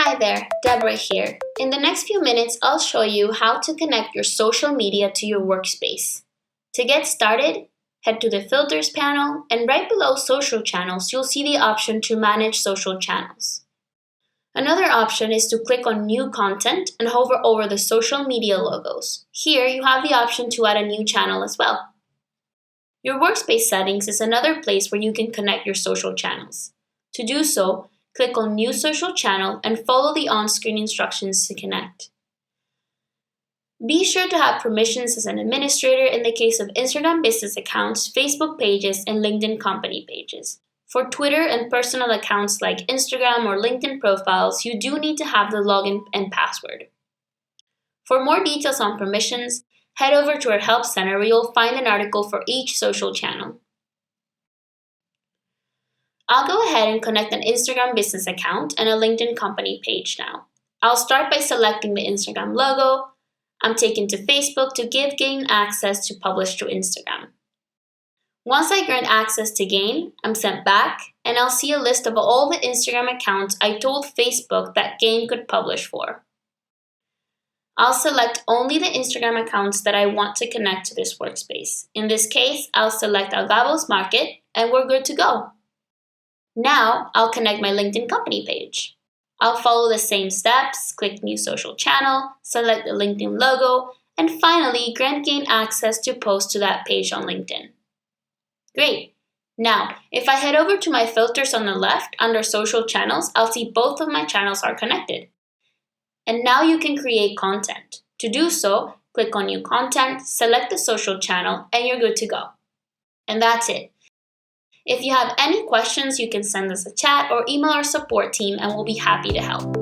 Hi there, Deborah here. In the next few minutes, I'll show you how to connect your social media to your workspace. To get started, head to the Filters panel, and right below Social Channels, you'll see the option to manage social channels. Another option is to click on New Content and hover over the social media logos. Here, you have the option to add a new channel as well. Your workspace settings is another place where you can connect your social channels. To do so, click on New Social Channel and follow the on-screen instructions to connect. Be sure to have permissions as an administrator in the case of Instagram business accounts, Facebook pages, and LinkedIn company pages. For Twitter and personal accounts like Instagram or LinkedIn profiles, you do need to have the login and password. For more details on permissions, head over to our Help Center where you'll find an article for each social channel. I'll go ahead and connect an Instagram business account and a LinkedIn company page now. I'll start by selecting the Instagram logo. I'm taken to Facebook to gain access to publish to Instagram. Once I grant access to Gain, I'm sent back and I'll see a list of all the Instagram accounts I told Facebook that Gain could publish for. I'll select only the Instagram accounts that I want to connect to this workspace. In this case, I'll select Algabos Market and we're good to go. Now, I'll connect my LinkedIn company page. I'll follow the same steps, click New Social Channel, select the LinkedIn logo, and finally grant Gain access to post to that page on LinkedIn. Great! Now, if I head over to my filters on the left under Social Channels, I'll see both of my channels are connected. And now you can create content. To do so, click on New Content, select the social channel, and you're good to go. And that's it. If you have any questions, you can send us a chat or email our support team and we'll be happy to help.